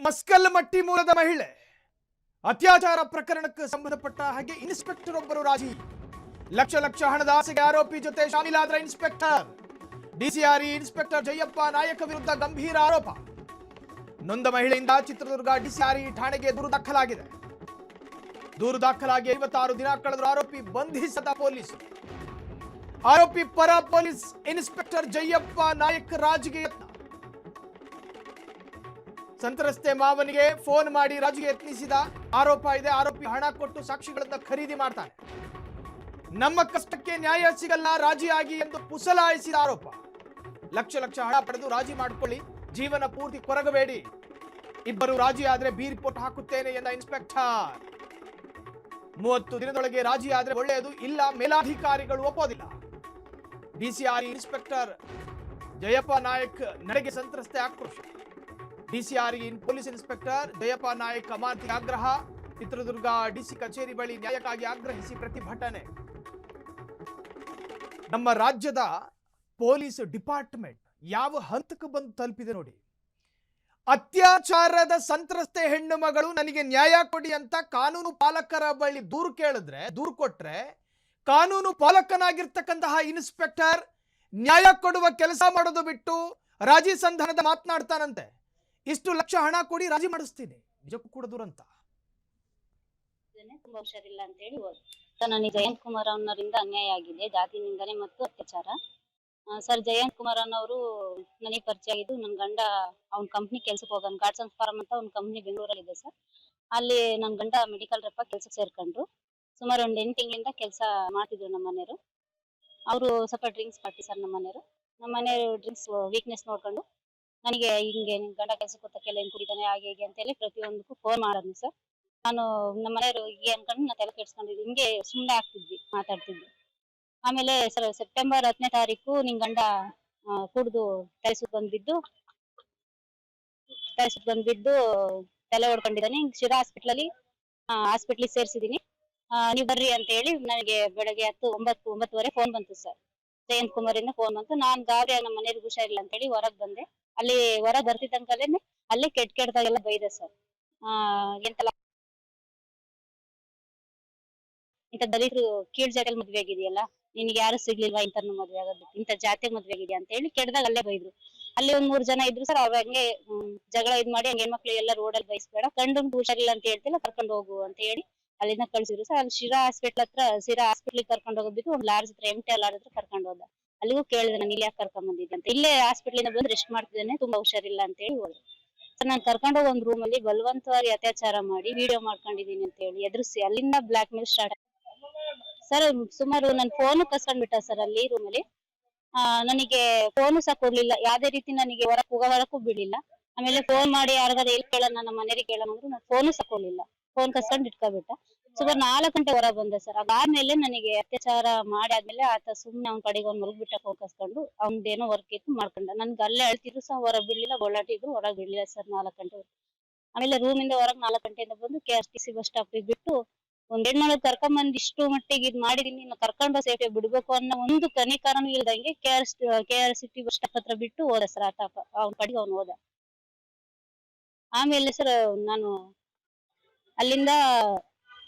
ಮಸ್ಕಲ್ಮಟ್ಟಿ ಮೂಲದ ಮಹಿಳೆ ಅತ್ಯಾಚಾರ ಪ್ರಕರಣಕ್ಕೆ ಸಂಬಂಧಪಟ್ಟ ಹಾಗೆ ಇನ್ಸ್ಪೆಕ್ಟರ್ ಒಬ್ಬರು ರಾಜಿ. ಲಕ್ಷ ಲಕ್ಷ ಹಣದ ಆಸೆಗೆ ಆರೋಪಿ ಜೊತೆ ಶಾಮೀಲಾದ ಇನ್ಸ್ಪೆಕ್ಟರ್. ಡಿಸಿಆರ್ಇ ಇನ್ಸ್ಪೆಕ್ಟರ್ ಜಯಪ್ಪ ನಾಯಕ ವಿರುದ್ಧ ಗಂಭೀರ ಆರೋಪ. ನೊಂದ ಮಹಿಳೆಯಿಂದ ಚಿತ್ರದುರ್ಗ ಡಿಸಿಆರ್ಇ ಠಾಣೆಗೆ ದೂರು ದಾಖಲಾಗಿದೆ. ದೂರು ದಾಖಲಾಗಿ 56 ದಿನ ಕಳೆದರೂ ಆರೋಪಿ ಬಂಧಿಸದ ಪೊಲೀಸರು. ಆರೋಪಿ ಪರ ಪೊಲೀಸ್ ಇನ್ಸ್ಪೆಕ್ಟರ್ ಜಯಪ್ಪ ನಾಯಕ್ ರಾಜ್ಗೆ ಯತ್ನ. ಸಂತ್ರಸ್ತೆ ಮಾವನಿಗೆ ಫೋನ್ ಮಾಡಿ ರಾಜ್ಗೆ ಯತ್ನಿಸಿದ ಆರೋಪ ಇದೆ. ಆರೋಪಿ ಹಣ ಕೊಟ್ಟು ಸಾಕ್ಷಿಗಳನ್ನ ಖರೀದಿ ಮಾಡ್ತಾನೆ. ನಮ್ಮ ಕಷ್ಟಕ್ಕೆ ನ್ಯಾಯ ಸಿಗಲ್ಲ ರಾಜಿಯಾಗಿ ಎಂದು ಪುಸಲಾಯಿಸಿದ ಆರೋಪ. ಲಕ್ಷ ಲಕ್ಷ ಹಣ ಪಡೆದು ರಾಜಿ ಮಾಡಿಕೊಳ್ಳಿ, ಜೀವನ ಪೂರ್ತಿ ಕೊರಗಬೇಡಿ, ಇಬ್ಬರು ರಾಜಿ ಆದ್ರೆ ಬಿ ರಿಪೋರ್ಟ್ ಹಾಕುತ್ತೇನೆ ಎಂದ ಇನ್ಸ್ಪೆಕ್ಟರ್. 30 ದಿನದೊಳಗೆ ರಾಜಿ ಆದ್ರೆ ಒಳ್ಳೆಯದು, ಇಲ್ಲ ಮೇಲಾಧಿಕಾರಿಗಳು ಒಪ್ಪೋದಿಲ್ಲ. ಡಿಸಿಆರ್ಇ ಇನ್ಸ್ಪೆಕ್ಟರ್ ಜಯಪ್ಪ ನಾಯಕ್ ನಡೆಗೆ ಸಂತ್ರಸ್ತೆ ಆಕ್ರೋಶ. DCRE police inspector Jayappa Nayak ಅಮಾನತಿಗೆ ಆಗ್ರಹ. ಚಿತ್ರದುರ್ಗ ಡಿಸಿ ಕಚೇರಿ ಬಳಿ ನ್ಯಾಯಕ್ಕಾಗಿ ಆಗ್ರಹಿಸಿ ಪ್ರತಿಭಟನೆ. ನಮ್ಮ ರಾಜ್ಯದ ಪೊಲೀಸ್ ಡಿಪಾರ್ಟ್ಮೆಂಟ್ ಯಾವ ಹಂತಕ್ಕೆ ಬಂದು ತಲುಪಿದೆ ನೋಡಿ. ಅತ್ಯಾಚಾರದ ಸಂತ್ರಸ್ತೆ ಹೆಣ್ಣು ಮಗಳು ನನಗೆ ನ್ಯಾಯ ಕೊಡಿ ಅಂತ ಕಾನೂನು ಪಾಲಕರ ಬಳಿ ದೂರು ಕೊಟ್ರೆ ಕಾನೂನು ಪಾಲಕನಾಗಿರ್ತಕ್ಕಂತಹ ಇನ್ಸ್ಪೆಕ್ಟರ್ ನ್ಯಾಯ ಕೊಡುವ ಕೆಲಸ ಮಾಡೋದು ಬಿಟ್ಟು ರಾಜಿ ಸಂಧಾನದ ಮಾತನಾಡ್ತಾನಂತೆ. ಇಷ್ಟು ಲಕ್ಷ ಹಣ ಕೊಡಿ ರಾಜಿ ಮಾಡಿಸ್ತೀನಿ, ನಿಜಕ್ಕೂ ಕೂಡ ದುರಂತ. ತುಂಬಾ ಹುಷಾರಿಲ್ಲ ಅಂತ ಹೇಳಿ ನನಗೆ ಜಯಂತ್ ಕುಮಾರ್ ಅವರಿಂದ ಅನ್ಯಾಯ ಆಗಿದೆ, ಜಾತಿ ನಿಂದನೆ ಮತ್ತು ಅತ್ಯಾಚಾರ. ಸರ್ ಜಯಂತ್ ಕುಮಾರ್ ಅನ್ನೋರು ನನಗೆ ಪರಿಚಯ ಆಗಿದ್ದು, ನನ್ನ ಗಂಡ ಅವ್ನ ಕಂಪ್ನಿ ಕೆಲ್ಸಕ್ಕೆ ಹೋಗೋನ್ ಗಾಡ್ಸನ್ ಫಾರ್ಮ್ ಅಂತ ಒಂದು ಕಂಪ್ನಿ ಬೆಂಗಳೂರಲ್ಲಿ ಇದೆ ಸರ್. ಅಲ್ಲಿ ನನ್ನ ಗಂಡ ಮೆಡಿಕಲ್ ರೆಪ್ಪ ಕೆಲ್ಸಕ್ಕೆ ಸೇರ್ಕೊಂಡ್ರು. ಸುಮಾರು ಒಂದು 8 ತಿಂಗಳಿಂದ ಕೆಲಸ ಮಾಡ್ತಿದ್ರು ನಮ್ಮ ಮನೆಯವರು. ಅವರು ಸ್ವಲ್ಪ ಡ್ರಿಂಕ್ಸ್ ಮಾಡ್ತಿ ಸರ್ ನಮ್ಮ ಮನೆಯವರು ಡ್ರಿಂಕ್ಸ್ ವೀಕ್ನೆಸ್ ನೋಡ್ಕೊಂಡು ನನಗೆ ಹಿಂಗೆ ನಿನ್ ಗಂಡ ಕೆಲ್ಸಕ್ಕೆ ಹೋಗ್ತಕ್ಕೆಲ್ಲ ಏನ್ ಕುಡಿತಾನೆ ಹಾಗೆ ಹೀಗೆ ಅಂತ ಹೇಳಿ ಪ್ರತಿಯೊಂದಕ್ಕೂ ಫೋನ್ ಮಾಡೋದು ಸರ್. ನಾನು ನಮ್ಮ ಮನೆಯವರು ಹೀಗೆ ಅನ್ಕೊಂಡು ನಾ ತಲೆ ಕೆಡ್ಸ್ಕೊಂಡಿದ್ವಿ, ಹಿಂಗೆ ಸುಮ್ಮನೆ ಮಾತಾಡ್ತಿದ್ವಿ. ಆಮೇಲೆ ಸರ್ ಸೆಪ್ಟೆಂಬರ್ 10ನೇ ತಾರೀಕು ನಿನ್ ಗಂಡ ಕುಡ್ದು ತಲೆ ಸುತ್ತ ಬಂದ್ಬಿದ್ದು ತಲೆ ಹೊಡ್ಕೊಂಡಿದ್ದಾನೆ. ಶಿರಾ ಹಾಸ್ಪಿಟ್ಲಿಗೆ ಸೇರಿಸಿದೀನಿ, ನೀವು ಬರ್ರಿ ಅಂತ ಹೇಳಿ ನನಗೆ ಬೆಳಗ್ಗೆ 9:09 ಫೋನ್ ಬಂತು ಸರ್. ಜಯಂತ್ ಕುಮಾರ್ ಇಂದ ಫೋನ್ ಬಂತು. ನಾನ್ ಗಾಬರಿ ನಮ್ಮ ಮನೆಯವ್ರಿಗೆ ಹುಷಾರಿಲ್ಲ ಅಂತ ಹೇಳಿ ಹೊರಗ್ ಬಂದೆ. ಅಲ್ಲಿ ಹೊರಗ್ ಬರ್ತಿದ್ದಂಕಲೇನೆ ಅಲ್ಲೇ ಕೆಟ್ಟದಾಗೆಲ್ಲ ಬೈದೆ ಸರ್. ಎಂತೆಲ್ಲ ಇಂಥ ದಲಿತರು ಕೀಳ್ ಜಾತಿಯಲ್ಲಿ ಮದ್ವೆ ಆಗಿದೆಯಲ್ಲ, ನಿನ್ಗೆ ಯಾರು ಸಿಗ್ಲಿಲ್ವಾ ಇಂಥವ್ರನ್ನ ಮದ್ವೆ ಆಗೋದು, ಇಂಥ ಜಾತಿಗೆ ಮದ್ವೆ ಆಗಿದ್ಯಾ ಅಂತ ಹೇಳಿ ಕೆಟ್ಟದಾಗ ಅಲ್ಲೇ ಬೈದ್ರು. ಅಲ್ಲಿ ಒಂದ್ 3 ಜನ ಇದ್ರು ಸರ್. ಅವ್ರ ಹಂಗೆ ಜಗಳ ಮಾಡಿ ಹಂಗೆ ಹೆಣ್ಮಕ್ಳು ಎಲ್ಲ ರೋಡಲ್ಲಿ ಬೈಸ್ಬೇಡ, ಗಂಡು ಹುಷಾರಿಲ್ಲ ಅಂತ ಹೇಳ್ತಿಲ್ಲ ಕರ್ಕೊಂಡು ಹೋಗು ಅಂತ ಹೇಳಿ ಅಲ್ಲಿಂದ ಕಳ್ಸಿದ್ರು ಸರ್. ಅಲ್ಲಿ ಶಿರಾ ಹಾಸ್ಪಿಟ್ಲಿಗೆ ಕರ್ಕೊಂಡು ಹೋಗ್ಬಿಟ್ಟು ಒಂದು ಲಾರ್ಜ್ ಹತ್ರ MTR ಲಾರ್ಜ್ ಹತ್ರ ಕರ್ಕೊಂಡು ಹೋದ. ಅಲ್ಲಿಗೂ ಕೇಳಿದೆ ನಾನು ಇಲ್ಲಿ ಯಾಕೆ ಕರ್ಕೊಂಡ್ ಬಂದಿದ್ದೆ ಅಂತ. ಇಲ್ಲೇ ಹಾಸ್ಪಿಟ್ಲಿಂದ ಬಂದು ರೆಸ್ಟ್ ಮಾಡ್ತಿದ್ದೇನೆ, ತುಂಬಾ ಹುಷಾರಿಲ್ಲ ಅಂತ ಹೇಳಿ ಹೋದ್ರು ಸರ್. ನಾನು ಕರ್ಕೊಂಡು ಹೋಗಿ ಒಂದು ರೂಮ್ ಅಲ್ಲಿ ಬಲವಂತವಾಗಿ ಅತ್ಯಾಚಾರ ಮಾಡಿ ವಿಡಿಯೋ ಮಾಡ್ಕೊಂಡಿದೀನಿ ಅಂತ ಹೇಳಿ ಎದುರಿಸಿ ಅಲ್ಲಿಂದ ಬ್ಲಾಕ್ ಮೇಲ್ ಸ್ಟಾರ್ಟ್ ಸರ್. ಸುಮಾರು ನನ್ನ ಫೋನ್ ಕಸ್ಕೊಂಡ್ಬಿಟ್ಟ ಸರ್ ಅಲ್ಲಿ ರೂಮಲ್ಲಿ. ನನಗೆ ಫೋನು ಸಹ ಕೊಡ್ಲಿಲ್ಲ, ಯಾವ್ದೇ ರೀತಿ ನನಗೆ ಹೊರಕ್ಕೂ ಬಿಡ್ಲಿಲ್ಲ. ಆಮೇಲೆ ಫೋನ್ ಮಾಡಿ ಯಾರಿಗಾರ ಎಲ್ಲಿ ಕೇಳೋಣ, ನಮ್ಮ ಮನೆಯವ್ರಿಗೆ ಕೇಳೋಣ ಅಂದ್ರೆ ನಾನು ಫೋನು ಸಹ ಕೊಡ್ಲಿಲ್ಲ, ಫೋನ್ ಕಸ್ಕೊಂಡ್ ಇಟ್ಕೊಬಿಟ್ಟ. ಸುಮಾರು 4 ಗಂಟೆ ಹೊರ ಬಂದೆ ಸರ್. ಅದಾದ್ಮೇಲೆ ನನಗೆ ಅತ್ಯಾಚಾರ ಮಾಡಿ ಆದ್ಮೇಲೆ ಆತ ಸುಮ್ನೆ ಅವ್ನ ಕಡೆಗೆ ಅವ್ನು ಮಲಗ್ಬಿಟ್ಟ ಫೋನ್ ಕಸ್ಕೊಂಡು. ಅವ್ನದೇನೋ ವರ್ಕ್ ಇತ್ತು ಮಾಡ್ಕೊಂಡ. ನನ್ಗೆ ಅಲ್ಲೇ ಅಳ್ತಿದ್ರು ಸಹ ಹೊರಗ್ ಬಿಡ್ಲಿಲ್ಲ, ಗೋಳಾಟಿದ್ರು, ಹೊರಗ್ ಬಿಡ್ಲಿಲ್ಲ ಸರ್ 4 ಗಂಟೆ. ಆಮೇಲೆ ರೂಮಿಂದ ಹೊರಗ್ 4 ಗಂಟೆಯಿಂದ ಬಂದು KRTC ಬಸ್ ಸ್ಟಾಪ್ ಬಿಟ್ಟು ಒಂದ್ ಹೆಣ್ಮಗಳು ಕರ್ಕೊಂಡ್ ಇಷ್ಟು ಮಟ್ಟಿಗೆ ಇದ್ ಮಾಡಿದೀನಿ, ಇನ್ನು ಕರ್ಕೊಂಡು ಸೇಫ್ ಬಿಡ್ಬೇಕು ಅನ್ನೋ ಒಂದು ಕನಿಕರನೂ ಇಲ್ದಂಗೆ KRCT ಬಸ್ ಸ್ಟಾಪ್ ಹತ್ರ ಬಿಟ್ಟು ಹೋದ ಸರ್. ಅವ್ನ ಕಡೆಗೆ ಅವ್ನು ಹೋದ. ಆಮೇಲೆ ಸರ್ ನಾನು ಅಲ್ಲಿಂದ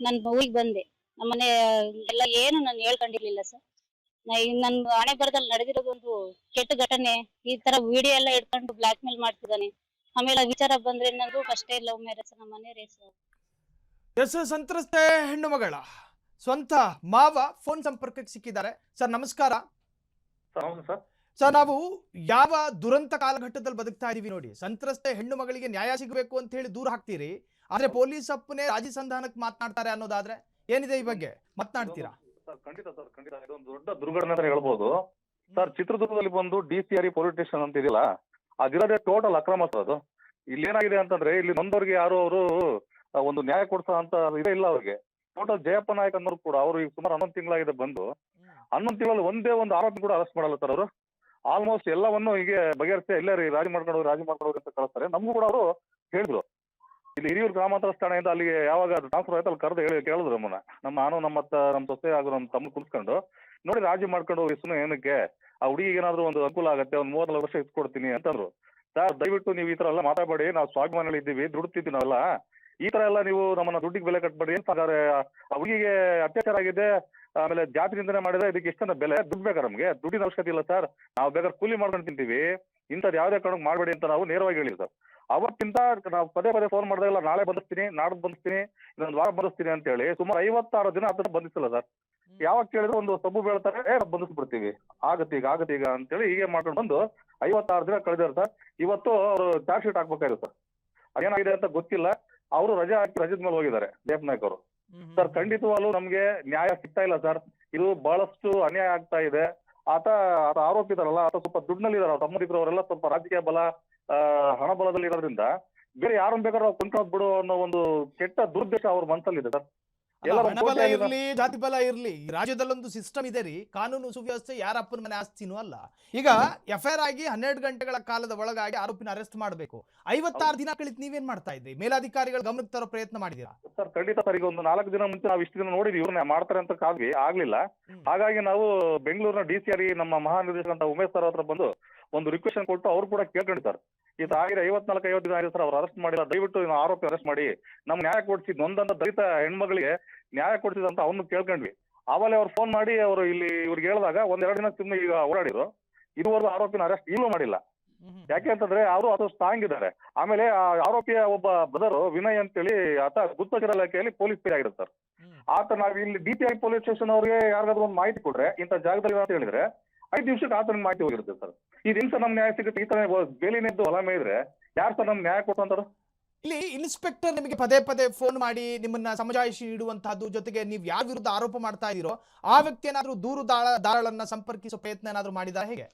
ನನ್ ಊರಿಗೆ ಬಂದೆ. ನಮ್ಮನೆ ಎಲ್ಲ ಏನು ನಾನು ಹೇಳ್ಕೊಂಡಿರ್ಲಿಲ್ಲ ಸರ್. ನನ್ ಹಣೆ ಬರದಲ್ಲಿ ನಡೆದಿರೋದೊಂದು ಕೆಟ್ಟ ಘಟನೆ. ಈ ತರ ವಿಡಿಯೋ ಎಲ್ಲ ಇಟ್ಕೊಂಡು ಬ್ಲಾಕ್ ಮೇಲ್ ಮಾಡ್ತಿದ್ದಾನೆ. ಆಮೇಲೆ ವಿಚಾರ ಬಂದ್ರೆ ನಂದು ಫಸ್ಟ್ ಲವ್ ಮ್ಯಾರೇಜ್, ನಮ್ಮ ಮನೆ ರೇಸ್. ಸಂತ್ರಸ್ತೆ ಹೆಣ್ಣು ಮಗಳ ಸ್ವಂತ ಮಾವ ಫೋನ್ ಸಂಪರ್ಕಕ್ಕೆ ಸಿಕ್ಕಿದ್ದಾರೆ. ಸರ್ ನಮಸ್ಕಾರ. ಸರ್ ನಾವು ಯಾವ ದುರಂತ ಕಾಲಘಟ್ಟದಲ್ಲಿ ಬದುಕ್ತಾ ಇದೀವಿ ನೋಡಿ. ಸಂತ್ರಸ್ತೆ ಹೆಣ್ಣು ಮಗಳಿಗೆ ನ್ಯಾಯ ಸಿಗಬೇಕು ಅಂತ ಹೇಳಿ ದೂರ ಹಾಕ್ತೀರಿ, ಆದ್ರೆ ಪೊಲೀಸ್ ಅಪ್ಪನೇ ರಾಜಿ ಸಂಧಾನಕ್ಕೆ ಮಾತನಾಡ್ತಾರೆ ಅನ್ನೋದಾದ್ರೆ ಏನಿದೆ ಈ ಬಗ್ಗೆ ಮಾತನಾಡ್ತೀರಾ? ಖಂಡಿತ ಸರ್, ಖಂಡಿತ. ಇದೊಂದು ದೊಡ್ಡ ದುರ್ಘಟನೆ ಅಂತ ಹೇಳ್ಬೋದು ಸರ್. ಚಿತ್ರದುರ್ಗದಲ್ಲಿ ಬಂದು DCRE ಪೊಲೀಸ್ ಸ್ಟೇಷನ್ ಅಂತ ಇದೆಯಲ್ಲ, ಅದಿರೋದೇ ಟೋಟಲ್ ಅಕ್ರಮ ಸರ್. ಅದು ಇಲ್ಲಿ ಏನಾಗಿದೆ ಅಂತಂದ್ರೆ, ಇಲ್ಲಿ ನೊಂದವ್ರಿಗೆ ಯಾರು ಅವರು ಒಂದು ನ್ಯಾಯ ಕೊಡ್ಸೋ ಅಂತ ಇದೇ ಇಲ್ಲ ಅವ್ರಿಗೆ. ಟೋಟಲ್ ಜಯಪ್ಪ ನಾಯಕ್ ಅನ್ನೋರು ಕೂಡ ಅವರು ಈಗ ಸುಮಾರು 11 ತಿಂಗಳಾಗಿದೆ ಬಂದು. 11 ತಿಂಗಳಲ್ಲಿ ಒಂದೇ ಒಂದು ಆರೋಪಿ ಕೂಡ ಅರೆಸ್ಟ್ ಮಾಡಲ್ಲ ಸರ್ ಅವರು. ಆಲ್ಮೋಸ್ಟ್ ಎಲ್ಲವನ್ನು ಹೀಗೆ ಬಗೆಹರಿಸಿ ಎಲ್ಲೇ ರಾಜಿ ಮಾಡ್ಕೊಂಡು ಅಂತ ಕಳಿಸ್ತಾರೆ. ನಮಗೂ ಕೂಡ ಅವರು ಹೇಳಿದ್ರು, ಇಲ್ಲಿ ಹಿರಿಯೂರು ಗ್ರಾಮಾಂತರ ಠಾಣೆಯಿಂದ ಅಲ್ಲಿಗೆ ಯಾವಾಗ ಟ್ರಾನ್ಸ್ಫರ್ ಆಯ್ತು ಅಲ್ಲಿ ಕರೆದು ಕೇಳಿದ್ರು ನಮ್ಮನ್ನ. ನಮ್ಮ ಸೊಸೆ ಹಾಗೂ ನಮ್ಮ ತಮ್ಮ ಕುಳಿಸ್ಕೊಂಡು ನೋಡಿ ರಾಜಿ ಮಾಡ್ಕೊಂಡು ಸುಮ್ಮನೆ ಏನಕ್ಕೆ, ಆ ಹುಡುಗಿಗೆ ಏನಾದ್ರು ಒಂದು ಅನುಕೂಲ ಆಗುತ್ತೆ, ಒಂದು 34 ವರ್ಷ ಇಟ್ಕೊಡ್ತೀನಿ ಅಂತಂದ್ರು. ಸರ್ ದಯವಿಟ್ಟು ನೀವು ಈ ತರ ಎಲ್ಲ ಮಾತಾಡಬೇಡಿ. ನಾವು ಸ್ವಾಭಿಮಾನಿಗಳು ಇದ್ದೀವಿ, ದುಡ್ತಿದ್ದೀವಿ ನಾವೆಲ್ಲ. ಈ ತರ ಎಲ್ಲ ನೀವು ನಮ್ಮನ್ನ ದುಡ್ಡಿಗೆ ಬೆಲೆ ಕಟ್ಬೇಡಿ. ಏನ್ ಸಾಗಾರೆ ಆ ಹುಡುಗಿಗೆ ಅತ್ಯಾಚಾರ ಆಗಿದೆ, ಆಮೇಲೆ ಜಾತಿ ನಿಂದನೆ ಮಾಡಿದ್ರೆ ಇದಕ್ಕೆ ಇಷ್ಟೊಂದು ಬೆಲೆ ದುಡ್ಡು ಬೇಕಾ? ನಮ್ಗೆ ದುಡ್ಡಿನ ಅವಶ್ಯಕತೆ ಇಲ್ಲ ಸರ್. ನಾವು ಬೇಕಾದ್ರೆ ಕೂಲಿ ಮಾಡ್ಕೊಂಡು ತಿಂತೀವಿ. ಇಂಥದ್ದು ಯಾವುದೇ ಕಾರಣಕ್ಕೆ ಮಾಡಬೇಡಿ ಅಂತ ನಾವು ನೇರವಾಗಿ ಹೇಳಿದ್ವಿ ಸರ್. ಅವತ್ತಿಂದ ನಾವು ಪದೇ ಪದೇ ಫೋನ್ ಮಾಡಿದಾಗೆಲ್ಲ ನಾಳೆ ಬಂದಿಸ್ತೀನಿ, ನಾಡ್ದು ಬಂದಿಸ್ತೀನಿ, ಇನ್ನೊಂದು ವಾರ ಬಂದಿಸ್ತೀನಿ ಅಂತ ಹೇಳಿ ಸುಮಾರು 56 ದಿನ ಹತ್ರ ಬಂದಿಸಿಲ್ಲ ಸರ್. ಯಾವಾಗ ಕೇಳಿದ್ರೆ ಒಂದು ಸಬ್ಬು ಬೀಳ್ತಾರೆ, ಬಂದಿಸ್ಬಿಡ್ತೀವಿ, ಆಗತ್ತೀಗ ಅಂತೇಳಿ ಹೀಗೆ ಮಾಡ್ಕೊಂಡು ಬಂದು 56 ದಿನ ಕಳೆದಾರೆ ಸರ್. ಇವತ್ತು ಅವರು ಚಾರ್ಜ್ ಶೀಟ್ ಹಾಕ್ಬೇಕಾಗಿದೆ ಸರ್. ಅದೇನಾಗಿದೆ ಅಂತ ಗೊತ್ತಿಲ್ಲ. ಅವರು ರಜೆ ಹಾಕಿ ರಜದ ಮೇಲೆ ಹೋಗಿದ್ದಾರೆ ಜಯಪ್ಪ ನಾಯ್ಕ ಅವರು. ಸರ್ ಖಂಡಿತವಾಗ್ಲೂ ನಮ್ಗೆ ನ್ಯಾಯ ಸಿಗ್ತಾ ಇಲ್ಲ ಸರ್. ಇದು ಬಹಳಷ್ಟು ಅನ್ಯಾಯ ಆಗ್ತಾ ಇದೆ. ಆತ ಆರೋಪಿ ಇದಾರಲ್ಲ, ಆತ ಸ್ವಲ್ಪ ದುಡ್ಡಿನಲ್ಲಿ ಇದಾರೆ. ತಮ್ಮದಿದ್ರು ಅವರೆಲ್ಲ ಸ್ವಲ್ಪ ರಾಜಕೀಯ ಬಲ, ಹಣ ಬಲದಲ್ಲಿ ಇರೋದ್ರಿಂದ ಬೇರೆ ಯಾರನ್ನ ಬೇಕಾದ್ರೂ ನಾವು ಕೊಂಡ್ಕೊಂಡ್ ಬಿಡು ಅನ್ನೋ ಒಂದು ಕೆಟ್ಟ ದುರ್ದೇಶ ಅವ್ರ ಮನಸ್ಸಲ್ಲಿದೆ ಸರ್. ಹಣ ಬಲ ಇರ್ಲಿ, ಜಾತಿ ಬಲ ಇರ್ಲಿ, ಈ ರಾಜ್ಯದಲ್ಲೊಂದು ಸಿಸ್ಟಮ್ ಇದೆ ರೀ. ಕಾನೂನು ಸುವ್ಯವಸ್ಥೆ ಯಾರಪ್ಪನ ಮನೆ ಆಸ್ತಿನೂ ಅಲ್ಲ. ಈಗ ಎಫ್ಐಆರ್ ಆಗಿ 12 ಗಂಟೆಗಳ ಕಾಲದ ಒಳಗಾಗಿ ಆರೋಪಿನ ಅರೆಸ್ಟ್ ಮಾಡಬೇಕು. 56 ದಿನ ಕಳಿತು ನೀವೇನ್ ಮಾಡ್ತಾ ಇದ್ರಿ? ಮೇಲಾಧಿಕಾರಿಗಳು ಗಮನಕ್ಕೆ ತರೋ ಪ್ರಯತ್ನ ಮಾಡಿದೀರಾ? ಸರ್ ಖಂಡಿತ ಸರ್. ಈಗ ಒಂದು 4 ದಿನ ಮುಂಚೆ ನಾವು ಇಷ್ಟು ದಿನ ನೋಡಿದ್ವಿ ಇವ್ರನ್ನ ಮಾಡ್ತಾರೆ ಅಂತ ಆಗ್ಲಿಲ್ಲ. ಹಾಗಾಗಿ ನಾವು ಬೆಂಗಳೂರಿನ DCR ನಮ್ಮ ಮಹಾನಿರ್ದೇಶಕ ಉಮೇಶ್ ಸರ್ ಹತ್ರ ಬಂದು ಒಂದು ರಿಕ್ವೆಷನ್ ಕೊಟ್ಟು ಅವ್ರು ಕೂಡ ಕೇಳ್ಕೊಂಡು ಸರ್, ಇದು ಆಗಿದೆ 54-50 ದಿನ ಆಗಿದೆ ಸರ್, ಅವ್ರು ಅರೆಸ್ಟ್ ಮಾಡಿಲ್ಲ, ದಯವಿಟ್ಟು ಆರೋಪಿ ಅರೆಸ್ಟ್ ಮಾಡಿ ನಮ್ಗೆ ನ್ಯಾಯ ಕೊಡಿಸಿ, ನೊಂದಂತ ದಲಿತ ಹೆಣ್ಮಗಳಿಗೆ ನ್ಯಾಯ ಕೊಡಿಸಿದಂತ ಅವನು ಕೇಳ್ಕೊಂಡ್ವಿ. ಆಮೇಲೆ ಅವ್ರು ಫೋನ್ ಮಾಡಿ ಅವರು ಇಲ್ಲಿ ಇವ್ರಿಗೆ ಹೇಳಿದಾಗ 1-2 ದಿನ ಸುಮ್ಮನೆ ಈಗ ಓಡಾಡಿದ್ರು. ಇದುವರೆಗೂ ಆರೋಪಿನ ಅರೆಸ್ಟ್ ಈಗಲೂ ಮಾಡಿಲ್ಲ. ಯಾಕೆ ಅಂತಂದ್ರೆ ಅವರು ಅದು ಸ್ಟ್ರಾಂಗ್ ಇದ್ದಾರೆ. ಆಮೇಲೆ ಆ ಆರೋಪಿಯ ಒಬ್ಬ ಬ್ರದರ್ ವಿನಯ್ ಅಂತೇಳಿ ಆತ ಗುಪ್ತಚರ ಇಲಾಖೆಯಲ್ಲಿ ಪೊಲೀಸ್ ಪೇ ಆಗಿರುತ್ತೆ ಸರ್. ಆತ ನಾವು ಇಲ್ಲಿ DPI ಪೊಲೀಸ್ ಸ್ಟೇಷನ್ ಅವ್ರಿಗೆ ಯಾರಿಗಾದ್ರೂ ಒಂದು ಮಾಹಿತಿ ಕೊಟ್ರೆ ಇಂಥ ಜಾಗದಲ್ಲಿ ಅಂತ ಹೇಳಿದ್ರೆ 5 ನಿಮಿಷಕ್ಕೆ ಆತನ ಮಾಹಿತಿ ಹೋಗಿರುತ್ತೆ ಸರ್. ಈ ದಿವಸ ನಮ್ ನ್ಯಾಯ ಸಿಗುತ್ತೆ. ಈ ತರ ಬೇಲಿನಿದ್ದು ಹೊಲ ಮೇಯ್ದ್ರೆ ಯಾರು ಸರ್ ನಮ್ ನ್ಯಾಯ ಕೊಟ್ಟಂತಾರ? ಇಲ್ಲಿ ಇನ್ಸ್ಪೆಕ್ಟರ್ ನಿಮಗೆ ಪದೇ ಪದೇ ಫೋನ್ ಮಾಡಿ ನಿಮ್ಮನ್ನ ಸಮಜಾಯಿಷಿ ನೀಡುವಂತಹದ್ದು, ಜೊತೆಗೆ ನೀವು ಯಾರ ವಿರುದ್ಧ ಆರೋಪ ಮಾಡ್ತಾ ಇದ್ದೀರೋ ಆ ವ್ಯಕ್ತಿ ಏನಾದ್ರೂ ದೂರುದಾರಳನ್ನ ಸಂಪರ್ಕಿಸೋ ಪ್ರಯತ್ನ ಏನಾದ್ರೂ ಮಾಡಿದಾರ ಹೇಗೆ?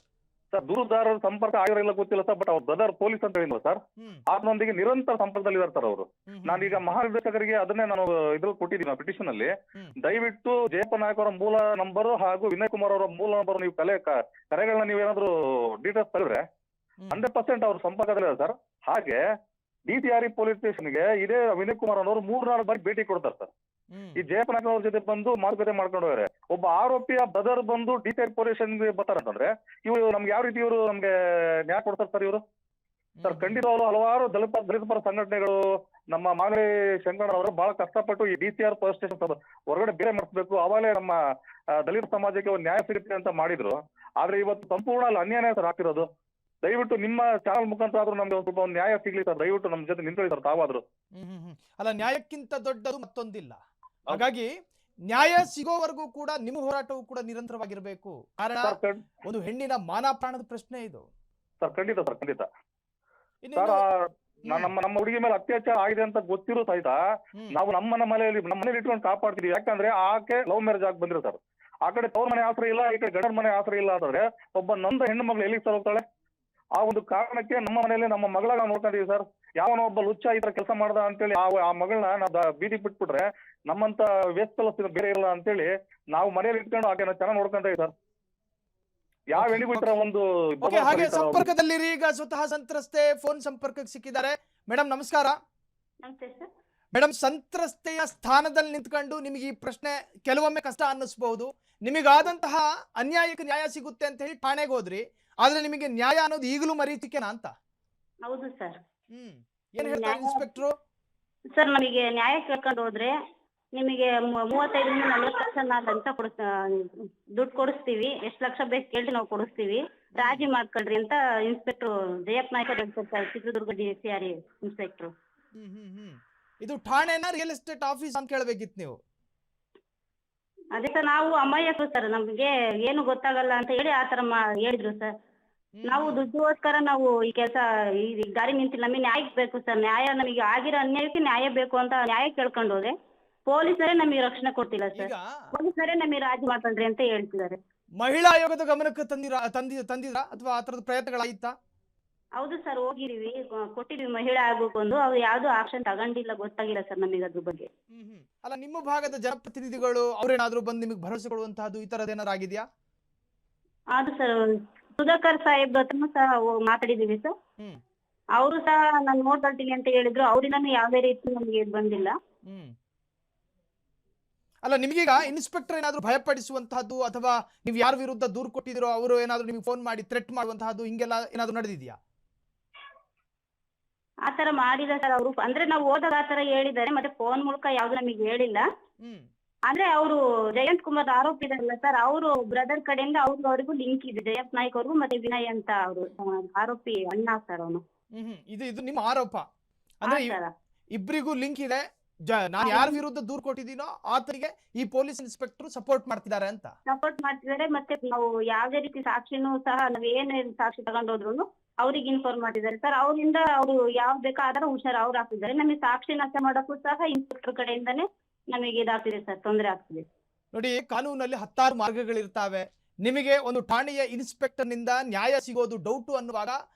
ಸರ್ ದೂರುದಾರರ ಸಂಪರ್ಕ ಆಗಿರಲ್ಲ ಗೊತ್ತಿಲ್ಲ ಸರ್. ಬಟ್ ಅವ್ರ ಬ್ರದರ್ ಪೊಲೀಸ್ ಅಂತ ಹೇಳಿದ್ರು ಸರ್. ಆತನೊಂದಿಗೆ ನಿರಂತರ ಸಂಪರ್ಕದಲ್ಲಿ ಇರ್ತಾರೆ ಅವರು. ನಾನೀಗ ಮಹಾನಿರ್ದೇಶಕರಿಗೆ ಅದನ್ನೇ ನಾನು ಇದ್ರಲ್ಲಿ ಕೊಟ್ಟಿದ್ದೀನಿ ಪಿಟಿಷನ್ ಅಲ್ಲಿ. ದಯವಿಟ್ಟು ಜಯಪ್ಪ ನಾಯಕ್ ಅವರ ಮೂಲ ನಂಬರ್ ಹಾಗೂ ವಿನಯ್ ಕುಮಾರ್ ಅವರ ಮೂಲ ನಂಬರ್ ನೀವು ಕರೆಗಳನ್ನ ನೀವೇನಾದ್ರೂ ಡೀಟೇಲ್ಸ್ ತಗೊಂಡ್ರೆ 100% ಅವ್ರ ಸಂಪರ್ಕದಲ್ಲಿ ಸರ್. ಹಾಗೆ DCR ಪೊಲೀಸ್ ಸ್ಟೇಷನ್ಗೆ ಇದೇ ವಿನಯ್ ಕುಮಾರ್ ಅವರು 3-4 ಬಾರಿ ಭೇಟಿ ಕೊಡ್ತಾರೆ ಸರ್. ಈ ಜಯಪ್ಪ ನಾಯಕ್ ಅವ್ರ ಜೊತೆ ಬಂದು ಮಾತುಕತೆ ಮಾಡ್ಕೊಂಡು ಹೋಗ್ರೆ. ಒಬ್ಬ ಆರೋಪಿಯ ಬ್ರದರ್ ಬಂದು DCR ಪೊಲೀಸ್ ಸ್ಟೇಷನ್ಗೆ ಬರ್ತಾರಂತಂದ್ರೆ ಇವರು ನಮ್ಗೆ ಯಾವ ರೀತಿ ಇವರು ನಮ್ಗೆ ನ್ಯಾಯ ಕೊಡ್ತಾರೆ ಸರ್ ಇವರು? ಸರ್ ಖಂಡಿತವಾಗ್ಲೂ ಹಲವಾರು ದಲಿತ ಪರ ಸಂಘಟನೆಗಳು, ನಮ್ಮ ಮಾಗಡಿ ಶಂಕರಣ್ಣ ಅವರು ಬಹಳ ಕಷ್ಟಪಟ್ಟು ಈ DCR ಪೊಲೀಸ್ ಸ್ಟೇಷನ್ ಹೊರಗಡೆ ಬೇರೆ ಮಾಡಿಸ್ಬೇಕು, ಅವಾಗಲೇ ನಮ್ಮ ದಲಿತ ಸಮಾಜಕ್ಕೆ ಒಂದು ನ್ಯಾಯ ಸಿಗುತ್ತೆ ಅಂತ ಮಾಡಿದ್ರು. ಆದ್ರೆ ಇವತ್ತು ಸಂಪೂರ್ಣ ಅಲ್ಲಿ ಅನ್ಯಾಯ ಸರ್ ಆಗ್ತಿರೋದು. ದಯವಿಟ್ಟು ನಿಮ್ಮ ಚಾನಲ್ ಮುಖಾಂತರ ಆದ್ರೂ ನಮ್ಗೆ ಸ್ವಲ್ಪ ಒಂದು ನ್ಯಾಯ ಸಿಗ್ಲಿ ಸರ್. ದಯವಿಟ್ಟು ನಮ್ಮ ಜೊತೆ ನಿಂತ್ಕೊಳ್ಳಿ ಸರ್ ತಾವಾದ್ರು. ಅಲ್ಲ, ನ್ಯಾಯಕ್ಕಿಂತ ದೊಡ್ಡದು ಮತ್ತೊಂದಿಲ್ಲ. ಹಾಗಾಗಿ ನ್ಯಾಯ ಸಿಗೋವರೆಗೂ ಕೂಡ ನಿಮ್ಮ ಹೋರಾಟವು ಕೂಡ ನಿರಂತರವಾಗಿರ್ಬೇಕು. ಕಾರಣ ಒಂದು ಹೆಣ್ಣಿನ ಮಾನ ಪ್ರಾಣದ ಪ್ರಶ್ನೆ ಇದು ಸರ್. ಖಂಡಿತ ಸರ್, ಖಂಡಿತ ಸರ್. ನಮ್ಮ ಹುಡುಗಿ ಮೇಲೆ ಅತ್ಯಾಚಾರ ಆಗಿದೆ ಅಂತ ಗೊತ್ತಿರೋ ಸಹಿತ ನಾವು ನಮ್ಮ ಮನೆಯಲ್ಲಿ ಇಟ್ಕೊಂಡು ಕಾಪಾಡ್ತೀವಿ. ಯಾಕಂದ್ರೆ ಆಕೆ ಲವ್ ಮ್ಯಾರೇಜ್ ಆಗಿ ಬಂದಿರೋ ಸರ್. ಆ ಕಡೆ ತವ್ರ ಮನೆ ಆಶ್ರಯ ಇಲ್ಲ, ಈ ಕಡೆ ಗಂಡನ ಮನೆ ಆಶ್ರಯ ಇಲ್ಲ ಅಂತಂದ್ರೆ ಒಬ್ಬ ನೊಂದ ಹೆಣ್ಣು ಮಗಳು ಎಲ್ಲಿಗೆ ಸರ್ ಹೋಗ್ತಾಳೆ? ಆ ಒಂದು ಕಾರಣಕ್ಕೆ ನಮ್ಮ ಮನೆಯಲ್ಲಿ ನಮ್ಮ ಮಗಳಾಗ ನೋಡ್ಕೊಂಡಿದೀವಿ ಸರ್. ಯಾವನೋ ಒಬ್ಬ ಲುಚ್ಚ ಈ ತರ ಕೆಲಸ ಮಾಡ್ದ ಅಂತೇಳಿ ಆ ಮಗಳನ್ನ ನಾವು ಬೀದಿ ಬಿಟ್ಬಿಟ್ರೆ ನಮ್ಮಂತ ವೇಸ್ಟ್ ಬೇರೆ ಇಲ್ಲ ಅಂತೇಳಿ ನಾವು ಮನೆಯಲ್ಲಿ ಇಟ್ಕೊಂಡು ಆಕೆನ ಚೆನ್ನಾಗಿ ನೋಡ್ಕೊಂತ ಸರ್. ಯಾವ ಹೆಣ್ಣಿಗೂ ಈ ತರ ಒಂದು ಹಾಗೆ ಸಂಪರ್ಕದಲ್ಲಿರಿ. ಈಗ ಸ್ವತಃ ಸಂತ್ರಸ್ತೆ ಫೋನ್ ಸಂಪರ್ಕಕ್ಕೆ ಸಿಕ್ಕಿದ್ದಾರೆ. ಮೇಡಮ್ ನಮಸ್ಕಾರ. ಮೇಡಮ್, ಸಂತ್ರಸ್ತೆಯ ಸ್ಥಾನದಲ್ಲಿ ನಿಂತ್ಕೊಂಡು ನಿಮಗೆ ಈ ಪ್ರಶ್ನೆ ಕೆಲವೊಮ್ಮೆ ಕಷ್ಟ ಅನ್ನಿಸಬಹುದು. ನಿಮಗಾದಂತಹ ಅನ್ಯಾಯಕ್ಕೆ ನ್ಯಾಯ ಸಿಗುತ್ತೆ ಅಂತ ಹೇಳಿ ಠಾಣೆಗೆ ಹೋದ್ರಿ, ಆದ್ರೆ ನಿಮಗೆ ನ್ಯಾಯ ಅನ್ನೋದು ಈಗಲೂ ಮರೀಚಿಕೆನಾ ಅಂತ? ಹೌದು ಸರ್. ಏನ್ ಹೇಳ್ತಾರೆ ಇನ್ಸ್ಪೆಕ್ಟ್ರು? ಸರ್ ನಮಗೆ ನ್ಯಾಯ ಕೇಳ್ಕೊಂಡು ಹೋದ್ರೆ ನಿಮಗೆ 35-40 ಲಕ್ಷ ಲಂಚ ದುಡ್ಡು ಕೊಡಿಸ್ತೀವಿ, ಎಷ್ಟು ಲಕ್ಷ ಬೇಕು ಕೇಳಿ ನಾವು ಕೊಡಿಸ್ತೀವಿ, ರಾಜಿ ಮಾಡ್ಕೊಳ್ರಿ ಅಂತ ಇನ್ಸ್ಪೆಕ್ಟ್ರು ಜಯಪ್ಪ ನಾಯ್ಕ ಹೇಳ್ತಾರೆ, ಚಿತ್ರದುರ್ಗ DCR ಇನ್ಸ್ಪೆಕ್ಟ್ರು. ಇದು ಠಾಣೆನ ರಿಯಲ್ ಎಸ್ಟೇಟ್ ಆಫೀಸ್ ಅಂತ ಕೇಳಬೇಕಿತ್ತು ನೀವು. ಅದೇ ಸರ್, ನಾವು ಅಮಾಯಕರು ಸರ್, ನಮ್ಗೆ ಏನು ಗೊತ್ತಾಗಲ್ಲ ಅಂತ ಹೇಳಿ ಆತರ ಹೇಳಿದ್ರು ಸರ್. ನಾವು ದುಡ್ಡುಗೋಸ್ಕರ ನಾವು ಈ ಕೆಲಸ ಈ ದಾರಿ ನಿಂತಿಲ್ಲ. ನಮಗೆ ನ್ಯಾಯ ಬೇಕು ಸರ್. ನ್ಯಾಯ ನಮಗೆ ಆಗಿರೋ ಅನ್ಯಾಯಕ್ಕೆ ನ್ಯಾಯ ಬೇಕು ಅಂತ ನ್ಯಾಯ ಕೇಳ್ಕೊಂಡು ಹೋದ್ರೆ ಪೊಲೀಸರೇ ನಮಗೆ ರಕ್ಷಣೆ ಕೊಡ್ತಿಲ್ಲ ಸರ್. ಪೊಲೀಸರೇ ನಮಗೆ ರಾಜಿ ಮಾಡ್ಕೊಳ್ರಿ ಅಂತ ಹೇಳ್ತಿದ್ದಾರೆ. ಮಹಿಳಾ ಆಯೋಗದ ಗಮನಕ್ಕೆ ತಂದಿದ್ರಾ ಅಥವಾ ಆ ತರದ ಪ್ರಯತ್ನಗಳಾಯ್ತಾ? ಹೌದು ಸರ್, ಹೋಗಿದೀವಿ, ಕೊಟ್ಟಿದೀವಿ ಮಹಿಳಾ ಆಗೋಕೊಂದು. ಅವ್ರು ಯಾವ್ದು ಆಕ್ಷನ್ ತಗೊಂಡಿಲ್ಲ, ಗೊತ್ತಾಗಿಲ್ಲ ಸರ್ ನಮಗೆ ಅದ್ರ ಬಗ್ಗೆ. ಅಲ್ಲ, ನಿಮ್ಮ ಭಾಗದ ಜನಪ್ರತಿನಿಧಿಗಳು ಅವ್ರೇನಾದ್ರೂ ಬಂದು ನಿಮಗೆ ಭರವಸೆ ಕೊಡುವಂತಹದ್ದು ಈ ತರದ್ ಏನಾರು ಆಗಿದ್ಯಾ? ಅದು ಸರ್, ಸುಧಾಕರ್ ಸಾಹೇಬ್ ಹತ್ರನೂ ಸಹ ಮಾತಾಡಿದೀವಿ ಸರ್. ಅವರು ಸಹ ನಾನು ನೋಡ್ಕೊಳ್ತೀನಿ ಅಂತ ಹೇಳಿದ್ರು. ಅವರಿಂದನೂ ಯಾವುದೇ ರೀತಿ ನಮಗೆ ಬಂದಿಲ್ಲ. ಅಲ್ಲ, ನಿಮಗೀಗ ಇನ್ಸ್ಪೆಕ್ಟರ್ ಏನಾದ್ರು ಭಯಪಡಿಸುವಂತಹದ್ದು ಅಥವಾ ನೀವು ಯಾರ ವಿರುದ್ಧ ದೂರು ಕೊಟ್ಟಿದಿರೋ ಅವರು ಏನಾದ್ರು ನಿಮಗೆ ಫೋನ್ ಮಾಡಿ ಥ್ರೆಟ್ ಮಾಡುವಂತಹದ್ದು ಹಿಂಗೆಲ್ಲ ಏನಾದ್ರು ನಡೆದಿದ್ಯಾ? ಆತರ ಮಾಡಿಲ್ಲ ಸರ್ ಅವರು. ಅಂದ್ರೆ ನಾವು ಹೋದಾಗ ಆತರ ಹೇಳಿದ್ದಾರೆ, ಮತ್ತೆ ಫೋನ್ ಮೂಲಕ ಯಾವ್ದು ನಮಗೆ ಹೇಳಿಲ್ಲ. ಹ್ಮ್ ಅಂದ್ರೆ ಅವರು ಜಯಂತ್ ಕುಮಾರ್ ಆರೋಪಿ ಇದಾರಲ್ಲ ಸರ್, ಅವರು ಬ್ರದರ್ ಕಡೆಯಿಂದ ಅವ್ರಿಗೂ ಲಿಂಕ್ ಇದೆ, ಜಯಂತ್ ನಾಯ್ಕ್ ಅವ್ರಿಗೂ ಮತ್ತೆ ವಿನಯ್ ಅಂತ ಅವರು ಆರೋಪಿ ಅಣ್ಣ ಸರ್ ಅವನು. ಇದು ನಿಮ್ಮ ಆರೋಪ ಅಂದ್ರೆ ಸರ್ ಇಬ್ಬರಿಗೂ ಲಿಂಕ್ ಇದೆ. ನಾನು ಯಾರ ವಿರುದ್ಧ ದೂರು ಕೊಟ್ಟಿದ್ದೀನೋ ಆತನಿಗೆ ಈ ಪೊಲೀಸ್ ಇನ್ಸ್ಪೆಕ್ಟರ್ ಸಪೋರ್ಟ್ ಮಾಡ್ತಿದ್ದಾರೆ ಅಂತ. ಸಪೋರ್ಟ್ ಮಾಡ್ತಿದ್ದಾರೆ. ಮತ್ತೆ ನಾವು ಯಾವ್ದೇ ರೀತಿ ಸಾಕ್ಷಿನೂ ಸಹ ನಾವ್ ಏನೇನ್ ಸಾಕ್ಷಿ ತಗೊಂಡೋದ್ರು ಅವ್ರಿಗೆ ಇನ್ಫಾರ್ಮ್ ಮಾಡಿದ್ದಾರೆ ಸರ್. ಅವರಿಂದ ಅವರು ಯಾವ್ದು ಬೇಕೋ ಆತರ ಹುಷಾರ್ ಅವ್ರು ಹಾಕ್ತಿದ್ದಾರೆ. ನಮಗೆ ಸಾಕ್ಷಿ ನಷ್ಟ ಮಾಡೋಕ್ಕೂ ಸಹ ಇನ್ಸ್ಪೆಕ್ಟರ್ ಕಡೆಯಿಂದಾನೇ ನಮಗೆ ಇದಾಗ್ತಿದೆ ಸರ್, ತೊಂದರೆ ಆಗ್ತಿದೆ. ನೋಡಿ, ಕಾನೂನಲ್ಲಿ 10 ಮಾರ್ಗಗಳಿರ್ತಾವೆ. ನಿಮಗೆ ಒಂದು ಠಾಣೆಯ ಇನ್ಸ್ಪೆಕ್ಟರ್ ನಿಂದ ನ್ಯಾಯ ಸಿಗೋದು ಡೌಟು ಅನ್ನುವಾಗ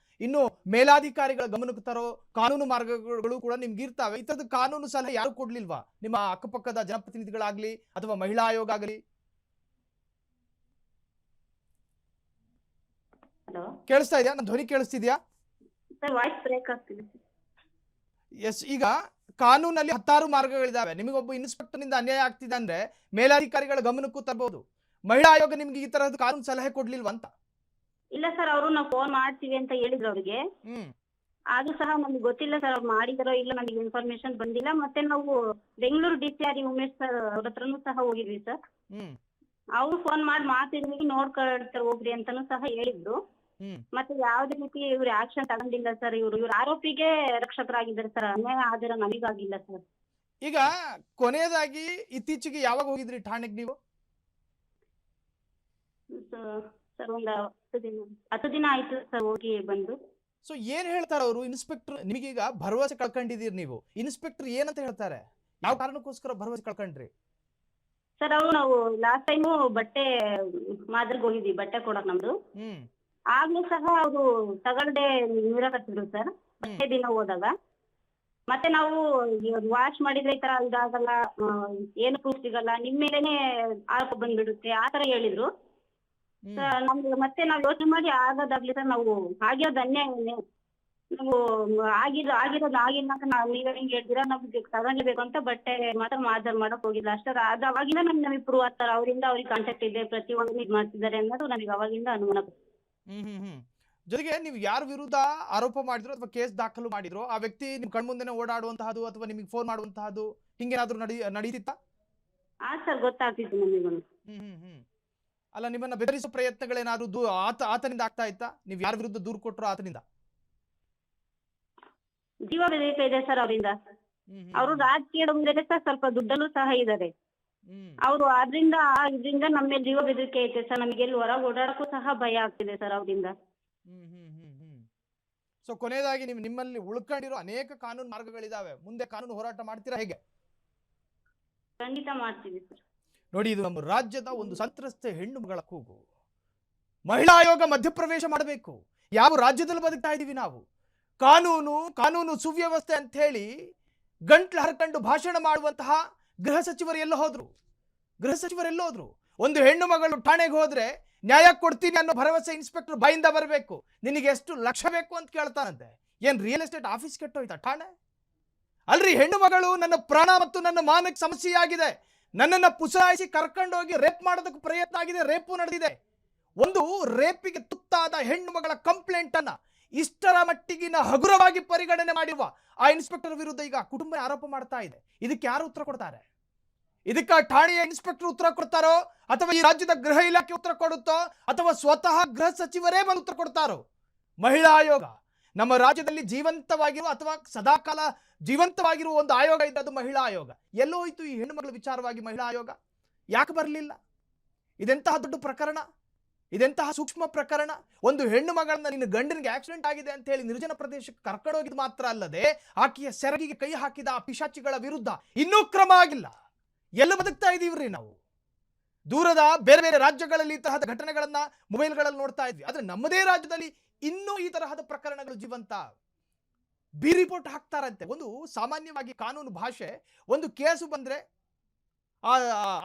ಇನ್ನು ಮೇಲಾಧಿಕಾರಿಗಳ ಗಮನಕ್ಕೆ ತರೋ ಕಾನೂನು ಮಾರ್ಗಗಳು ಕೂಡ ನಿಮ್ಗೆ ಇರ್ತಾವೆ. ಈ ತರದ ಕಾನೂನು ಸಲಹೆ ಯಾರು ಕೊಡ್ಲಿಲ್ವಾ? ನಿಮ್ಮ ಅಕ್ಕಪಕ್ಕದ ಜನಪ್ರತಿನಿಧಿಗಳಾಗ್ಲಿ ಅಥವಾ ಮಹಿಳಾ ಆಯೋಗ ಆಗಲಿ? ಹಲೋ, ಕೇಳಿಸ್ತಾ ಇದೆಯಾ? ನನ್ನ ಧ್ವನಿ ಕೇಳಿಸ್ತಿದ್ಯಾ? ಸರ್ ವಾಯ್ಸ್ ಬ್ರೇಕ್ ಆಗ್ತಿದೆ. ಎಸ್, ಈಗ ಕಾನೂನಲ್ಲಿ 10 ಮಾರ್ಗಗಳಿದಾವೆ. ನಿಮಗೊಬ್ಬ ಇನ್ಸ್ಪೆಕ್ಟರ್ ನಿಂದ ಅನ್ಯಾಯ ಆಗ್ತಿದೆ ಅಂದ್ರೆ ಮೇಲಾಧಿಕಾರಿಗಳ ಗಮನಕ್ಕೂ ತರಬಹುದು. ಮಹಿಳಾ ಆಯೋಗ ನಿಮ್ಗೆ ಈ ತರಹದ ಕಾನೂನು ಸಲಹೆ ಕೊಡ್ಲಿಲ್ವಂತ? ಇಲ್ಲ ಸರ್, ಅವರು ನಾವು ಫೋನ್ ಮಾಡ್ತೀವಿ ಅಂತ ಹೇಳಿದ್ರು ಅವ್ರಿಗೆ. ಅದು ಸಹ ನಮ್ಗೆ ಗೊತ್ತಿಲ್ಲ ಸರ್, ಅವ್ರು ಮಾಡಿದಾರೋ ಇಲ್ಲ ನಮಗೆ ಇನ್ಫಾರ್ಮೇಶನ್ ಬಂದಿಲ್ಲ. ಮತ್ತೆ ನಾವು ಬೆಂಗಳೂರು DCR ಉಮೇಶ್ ಸರ್ ಅವ್ರ ಹತ್ರನೂ ಸಹ ಹೋಗಿದ್ವಿ ಸರ್. ಅವ್ರು ಫೋನ್ ಮಾಡಿ ಮಾತಿದ್ವಿ, ನೋಡ್ಕೊಳ್ತಾರೆ ಹೋಗ್ರಿ ಅಂತಾನು ಸಹ ಹೇಳಿದ್ರು. ಮತ್ತೆ ಯಾವ್ದೇ ರೀತಿ ಇವ್ರು ಆಕ್ಷನ್ ತಗೊಂಡಿಲ್ಲ ಸರ್. ಇವ್ರ ಆರೋಪಿಗೆ ರಕ್ಷಕರಾಗಿದ್ದಾರೆ ಸರ್, ಅನ್ಯಾಯ ಆದ್ರೆ ನಮಗಾಗಿಲ್ಲ ಸರ್. ಈಗ ಕೊನೆಯದಾಗಿ ಇತ್ತೀಚೆಗೆ ಯಾವಾಗ ಹೋಗಿದ್ರಿ ಠಾಣೆಗೆ ನೀವು? ಸರ್ ಒಂದು 10 ದಿನ ಆಯ್ತು ಸರ್ ಹೋಗಿ ಬಂದು. ಸೊ ಏನ್ ಹೇಳ್ತಾರೆ ಅವರು ಇನ್ಸ್ಪೆಕ್ಟರ್? ನಿಮಗೀಗ ಭರವಸೆ ಕಳ್ಕೊಂಡಿದ್ದೀರಿ ನೀವು. ಇನ್ಸ್ಪೆಕ್ಟರ್ ಏನಂತ ಹೇಳ್ತಾರೆ? ಯಾವ ಕಾರಣಕ್ಕೋಸ್ಕರ ಭರವಸೆ ಕಳ್ಕೊಂಡ್ರಿ ಸರ್? ನಾವು ಲಾಸ್ಟ್ ಟೈಮು ಬಟ್ಟೆ ಮಾದ್ರಿಗೆ ಹೋಗಿದ್ವಿ, ಬಟ್ಟೆ ಕೊಡಕ್ ನಮ್ದು. ಆಗ್ಲೂ ಸಹ ಅವರು ತಗೊಳ್ದೆ ನಿರಾಕರಿಸಿದ್ರು ಸರ್, ಬಟ್ಟೆ ದಿನ ಹೋದಾಗ. ಮತ್ತೆ ನಾವು ವಾಶ್ ಮಾಡಿದ್ರೆ ಈ ತರ ಇದಾಗಲ್ಲ, ಏನು ಪ್ರೂಫ್ ಸಿಗಲ್ಲ, ನಿಮ್ ಮೇಲೇನೆ ಆರೋಪ ಬಂದ್ಬಿಡುತ್ತೆ, ಆತರ ಹೇಳಿದ್ರು. ನಮ್ಗೆ ಮತ್ತೆ ನಾವ್ ಯೋಚನೆ ಮಾಡಿ ಆಗೋದಾಗ್ಲಿ ಸರ್, ನಾವು ಆಗಿರೋದು ಅನ್ಯಾಯನೇ, ನಾವು ಆಗಿರೋದು ಆಗಿಲ್ಲ ಅಂತ ನೀವೇ ಹಿಂಗ್ ಹೇಳ್ತೀರಾ, ನಮ್ಗೆ ತಗೊಂಡ್ಬೇಕು ಅಂತ ಬಟ್ಟೆ ಮಾತ್ರ ಮಾಜರ್ ಮಾಡಕ್ ಹೋಗಿಲ್ಲ ಅಷ್ಟೇ. ಅದು ಅವಾಗಿಂದ ನಮಗೆ ಪ್ರೂವ್ ಆಗ್ತಾರೆ, ಅವರಿಂದ ಅವ್ರಿಗೆ ಕಾಂಟ್ಯಾಕ್ಟ್ ಇದೆ, ಪ್ರತಿಯೊಂದು ಇದ್ ಮಾಡ್ತಿದ್ದಾರೆ ಅನ್ನೋದು ನಮಗೆ ಅವಾಗಿಂದ ಅನುಮಾನ. ಜೊತೆಗೆ ನೀವು ಯಾರ ವಿರುದ್ಧ ಆರೋಪ ಮಾಡಿದ್ರು ಅಥವಾ ಕೇಸ್ ದಾಖಲು ಮಾಡಿದ್ರು ಆ ವ್ಯಕ್ತಿ ನಿಮ್ ಕಣ್ಮುಂದೆನೆ ಓಡಾಡುವಂತಹದ್ದು ಅಥವಾ ನಿಮಗೆ ಫೋನ್ ಮಾಡುವಂತಹದ್ದು ಹಿಂಗೇನಾದ್ರೂ ನಡೀತಿತ್ತಾ? ಸರ್ ಗೊತ್ತಾಗ್ತಿತ್ತು ನಮಗೂ. ಅಲ್ಲ, ನಿಮ್ಮನ್ನ ಬೆದರಿಸೋ ಪ್ರಯತ್ನಗಳೇನಾದ್ರು ಆತನಿಂದ ಆಗ್ತಾ ಇತ್ತಾ? ನೀವು ಯಾರ ವಿರುದ್ಧ ದೂರು ಕೊಟ್ಟರು ಆತನಿಂದ? ಜೀವ ಬೆದರಿಕೆ ಇದೆ ಸರ್ ಅವರಿಂದ. ಅವರು ರಾಜಕೀಯದ ಮುಂದೆ ಸರ್ ಸ್ವಲ್ಪ ದುಡ್ಡಲ್ಲೂ ಸಹ ಇದ್ದಾರೆ ಅವರು. ಇದರಿಂದ ನಮ್ಮ ಮೇಲೆ ಜೀವ ಬೆದರಿಕೆ ಐತೆ ಸರ್. ನಮಗೆ ಎಲ್ಲಿ ಹೊರಗೆ ಓಡಾಡಕ್ಕೂ ಸಹ ಭಯ ಆಗ್ತಿದೆ ಸರ್ ಅವರಿಂದ. ಸೊ ಕೊನೆಯದಾಗಿ ನಿಮ್ಮಲ್ಲಿ ಉಳ್ಕೊಂಡಿರೋ ಅನೇಕ ಕಾನೂನು ಮಾರ್ಗಗಳಿದಾವೆ. ಮುಂದೆ ಕಾನೂನು ಹೋರಾಟ ಮಾಡ್ತೀರಾ ಹೇಗೆ? ಖಂಡಿತ ಮಾಡ್ತೀವಿ ಸರ್. ನೋಡಿ, ಇದು ನಮ್ಮ ರಾಜ್ಯದ ಒಂದು ಸಂತ್ರಸ್ತ ಹೆಣ್ಣು ಮಗಳ ಕೂಗು. ಮಹಿಳಾ ಆಯೋಗ ಮಧ್ಯಪ್ರವೇಶ ಮಾಡಬೇಕು. ಯಾವ ರಾಜ್ಯದಲ್ಲಿ ಬದುಕ್ತಾ ಇದೀವಿ ನಾವು? ಕಾನೂನು ಸುವ್ಯವಸ್ಥೆ ಅಂತ ಹೇಳಿ ಗಂಟ್ಲು ಹರ್ಕೊಂಡು ಭಾಷಣ ಮಾಡುವಂತಹ ಗೃಹ ಸಚಿವರು ಎಲ್ಲ ಹೋದ್ರು? ಒಂದು ಹೆಣ್ಣು ಮಗಳು ಠಾಣೆಗೆ ಹೋದ್ರೆ ನ್ಯಾಯ ಕೊಡ್ತೀನಿ ಅನ್ನೋ ಭರವಸೆ ಇನ್ಸ್ಪೆಕ್ಟರ್ ಬಾಯಿಂದ ಬರಬೇಕು. ನಿನಗೆ ಎಷ್ಟು ಲಕ್ಷ ಬೇಕು ಅಂತ ಕೇಳ್ತಾನಂತೆ. ಏನ್ ರಿಯಲ್ ಎಸ್ಟೇಟ್ ಆಫೀಸ್ ಕೆಟ್ಟೋಯ್ತಾ ಠಾಣೆ? ಅಲ್ರಿ, ಹೆಣ್ಣು ಮಗಳು ನನ್ನ ಪ್ರಾಣ ಮತ್ತು ನನ್ನ ಮಾನಕ್ಕೆ ಸಮಸ್ಯೆ ಆಗಿದೆ, ನನ್ನನ್ನು ಪುಸಲಾಯಿಸಿ ಕರ್ಕೊಂಡೋಗಿ ರೇಪ್ ಮಾಡೋದಕ್ಕೆ ಪ್ರಯತ್ನ ಆಗಿದೆ, ರೇಪು ನಡೆದಿದೆ. ಒಂದು ರೇಪಿಗೆ ತುತ್ತಾದ ಹೆಣ್ಣು ಮಗಳ ಕಂಪ್ಲೇಂಟ್ ಅನ್ನ ಇಷ್ಟರ ಮಟ್ಟಿಗಿನ ಹಗುರವಾಗಿ ಪರಿಗಣನೆ ಮಾಡಿರುವ ಆ ಇನ್ಸ್ಪೆಕ್ಟರ್ ವಿರುದ್ಧ ಈಗ ಕುಟುಂಬ ಆರೋಪ ಮಾಡ್ತಾ ಇದೆ. ಇದಕ್ಕೆ ಯಾರು ಉತ್ತರ ಕೊಡ್ತಾರೆ? ಇದಕ್ಕೆ ಠಾಣೆಯ ಇನ್ಸ್ಪೆಕ್ಟರ್ ಉತ್ತರ ಕೊಡ್ತಾರೋ ಅಥವಾ ಈ ರಾಜ್ಯದ ಗೃಹ ಇಲಾಖೆ ಉತ್ತರ ಕೊಡುತ್ತೋ ಅಥವಾ ಸ್ವತಃ ಗೃಹ ಸಚಿವರೇ ಬಂದು ಉತ್ತರ ಕೊಡ್ತಾರೋ? ಮಹಿಳಾ ಆಯೋಗ ನಮ್ಮ ರಾಜ್ಯದಲ್ಲಿ ಜೀವಂತವಾಗಿರುವ ಅಥವಾ ಸದಾಕಾಲ ಜೀವಂತವಾಗಿರುವ ಒಂದು ಆಯೋಗ ಇದೆ, ಅದು ಮಹಿಳಾ ಆಯೋಗ. ಎಲ್ಲೋ ಹೋಯ್ತು ಈ ಹೆಣ್ಣು ಮಗಳ ವಿಚಾರವಾಗಿ ಮಹಿಳಾ ಆಯೋಗ? ಯಾಕೆ ಬರಲಿಲ್ಲ? ಇದೆಂತಹ ದೊಡ್ಡ ಪ್ರಕರಣ, ಇದೆಂತಹ ಸೂಕ್ಷ್ಮ ಪ್ರಕರಣ. ಒಂದು ಹೆಣ್ಣು ಮಗಳನ್ನ ನಿನ್ನ ಗಂಡನಿಗೆ ಆಕ್ಸಿಡೆಂಟ್ ಆಗಿದೆ ಅಂತ ಹೇಳಿ ನಿರ್ಜನ ಪ್ರದೇಶಕ್ಕೆ ಕರ್ಕೊಂಡೋಗಿದ್ದು ಮಾತ್ರ ಅಲ್ಲದೆ ಆಕೆಯ ಸೆರಗಿಗೆ ಕೈ ಹಾಕಿದ ಆ ಪಿಶಾಚಿಗಳ ವಿರುದ್ಧ ಇನ್ನೂ ಕ್ರಮ ಆಗಿಲ್ಲ. ಎಲ್ಲ ಬದುಕ್ತಾ ಇದೀವ್ರಿ ನಾವು. ದೂರದ ಬೇರೆ ಬೇರೆ ರಾಜ್ಯಗಳಲ್ಲಿ ಈ ತರಹದ ಘಟನೆಗಳನ್ನ ಮೊಬೈಲ್ಗಳಲ್ಲಿ ನೋಡ್ತಾ ಇದ್ವಿ. ಆದ್ರೆ ನಮ್ಮದೇ ರಾಜ್ಯದಲ್ಲಿ ಇನ್ನೂ ಈ ತರಹದ ಪ್ರಕರಣಗಳು ಜೀವಂತ. ಬಿ ರಿಪೋರ್ಟ್ ಹಾಕ್ತಾರಂತೆ. ಒಂದು ಸಾಮಾನ್ಯವಾಗಿ ಕಾನೂನು ಭಾಷೆ, ಒಂದು ಕೇಸು ಬಂದ್ರೆ ಆ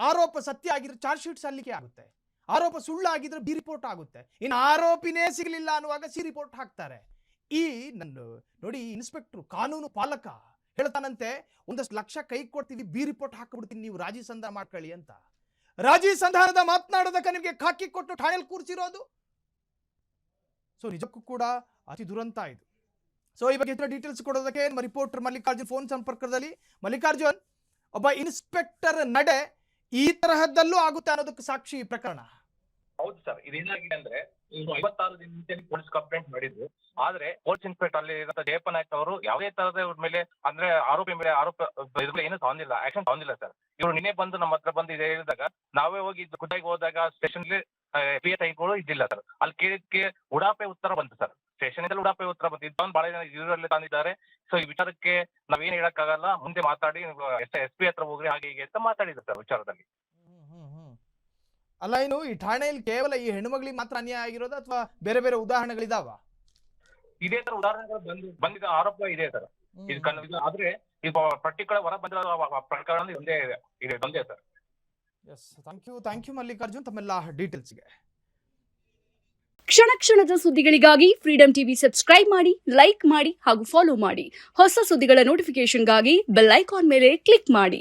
ಆರೋಪ ಸತ್ಯ ಆಗಿದ್ರೆ ಚಾರ್ಜ್ ಶೀಟ್ ಸಲ್ಲಿಕೆ ಆಗುತ್ತೆ, ಆರೋಪ ಸುಳ್ಳಾಗಿದ್ರೆ ಬಿ ರಿಪೋರ್ಟ್ ಆಗುತ್ತೆ. ಇನ್ನು ಆರೋಪಿನೇ ಸಿಗಲಿಲ್ಲ ಅನ್ನುವಾಗ ಸಿ ರಿಪೋರ್ಟ್ ಹಾಕ್ತಾರೆ. ನೋಡಿ, ಇನ್ಸ್ಪೆಕ್ಟರ್ ಕಾನೂನು ಪಾಲಕ ಹೇಳ್ತಾನಂತೆ, ಒಂದಷ್ಟು ಲಕ್ಷ ಕೈ ಕೊಡ್ತೀವಿ, ಬಿ ರಿಪೋರ್ಟ್ ಹಾಕಿಬಿಡ್ತೀನಿ, ನೀವು ರಾಜಿ ಸಂಧಾನ ಮಾಡ್ಕೊಳ್ಳಿ ಅಂತ. ರಾಜಿ ಸಂಧಾನದ ಮಾತನಾಡೋದಕ್ಕೆ ನಿಮಗೆ ಖಾಕಿ ಕೊಟ್ಟು ಠಾಣೆಯಲ್ಲಿ ಕೂರಿಸಿರೋದು. ಸೊ ನಿಜಕ್ಕೂ ಕೂಡ ಅತಿ ದುರಂತ ಇದು. ಸೊ ಈ ಬಗ್ಗೆ ಹೆಚ್ಚಿನ ಡೀಟೇಲ್ಸ್ ಕೊಡೋದಕ್ಕೆ ನಮ್ಮ ರಿಪೋರ್ಟರ್ ಮಲ್ಲಿಕಾರ್ಜುನ್ ಫೋನ್ ಸಂಪರ್ಕದಲ್ಲಿ. ಮಲ್ಲಿಕಾರ್ಜುನ್, ಒಬ್ಬ ಇನ್ಸ್ಪೆಕ್ಟರ್ ನಡೆ ಈ ತರಹದ್ದಲ್ಲೂ ಆಗುತ್ತೆ ಅನ್ನೋದಕ್ಕೆ ಸಾಕ್ಷಿ ಈ ಪ್ರಕರಣ. ಹೌದು ಸರ್, ಇದೇನಾಗಿದೆ ಅಂದ್ರೆ ಇವರು 56 ದಿನ ಮುಂಚೆ ಪೊಲೀಸ್ ಕಂಪ್ಲೇಂಟ್ ಮಾಡಿದ್ರು. ಆದ್ರೆ ಪೊಲೀಸ್ ಇನ್ಸ್ಪೆಕ್ಟರ್ ಅಲ್ಲಿ ಜಯಪ್ಪ ನಾಯ್ಕ ಅವರು ಯಾವುದೇ ತರದ ಇವ್ರ ಮೇಲೆ ಅಂದ್ರೆ ಆರೋಪಿ ಮೇಲೆ ಏನು ತಗೊಂಡಿಲ್ಲ, ಆಕ್ಷನ್ ತಗೊಂಡಿಲ್ಲ ಸರ್. ಇವರು ನಿನ್ನೆ ಬಂದು ನಮ್ಮ ಹತ್ರ ಬಂದು ಇದೆ ಹೇಳಿದಾಗ ನಾವೇ ಹೋಗಿ ಖುದ್ದಾಗಿ ಹೋದಾಗ ಸ್ಟೇಷನ್ PSIಗಳು ಇದ್ದಿಲ್ಲ ಸರ್. ಅಲ್ಲಿ ಕೇಳಿದ್ಕೆ ಉಡಾಪೆ ಉತ್ತರ ಬಂತು ಸರ್. ಸ್ಟೇಷನ್ ಇಂದ ಉಡಾಪೆ ಉತ್ತರ ಬಂತು. ಇದೊಂದು ಬಹಳ ಜನ ಇದರಲ್ಲಿ ತಂದಿದ್ದಾರೆ. ಸೊ ಈ ವಿಚಾರಕ್ಕೆ ನಾವೇನ್ ಹೇಳಕ್ಕಾಗಲ್ಲ, ಮುಂದೆ ಮಾತಾಡಿ SP ಹತ್ರ ಹೋಗ್ರಿ ಹಾಗೆ ಹೀಗೆ ಅಂತ ಮಾತಾಡಿದ್ರು ಸರ್ ವಿಚಾರದಲ್ಲಿ. ಅಲ್ಲ, ಏನು ಈ ಠಾಣೆಯಲ್ಲಿ ಕೇವಲ ಈ ಹೆಣ್ಮಗಳಿಗೆ ಮಾತ್ರ ಅನ್ಯಾಯ ಆಗಿರೋದು ಅಥವಾ ಬೇರೆ ಬೇರೆ ಉದಾಹರಣೆಗಳಿದಾವ? ಇದೇ ತರ ಉದಾಹರಣೆಗಳು ಬಂದಿದ್ದ ಆರೋಪ ಇದೆ ಸರ್. ಆದ್ರೆ ಈಗ ಪರ್ಟಿಕ್ಯುಲರ್ ಹೊರ ಬಂದಿರೋ ಪ್ರಕರಣ ಒಂದೇ sir. Yes, thank you Mallikarjun ತಮ್ಮೆಲ್ಲ ಡೀಟೇಲ್ಸ್ಗೆ. ಕ್ಷಣ ಕ್ಷಣದ ಸುದ್ದಿಗಳಿಗಾಗಿ ಫ್ರೀಡಂ ಟಿವಿ ಸಬ್ಸ್ಕ್ರೈಬ್ ಮಾಡಿ, ಲೈಕ್ ಮಾಡಿ ಹಾಗೂ ಫಾಲೋ ಮಾಡಿ. ಹೊಸ ಸುದ್ದಿಗಳ ನೋಟಿಫಿಕೇಶನ್ಗಾಗಿ ಬೆಲ್ ಐಕಾನ್ ಮೇಲೆ ಕ್ಲಿಕ್ ಮಾಡಿ.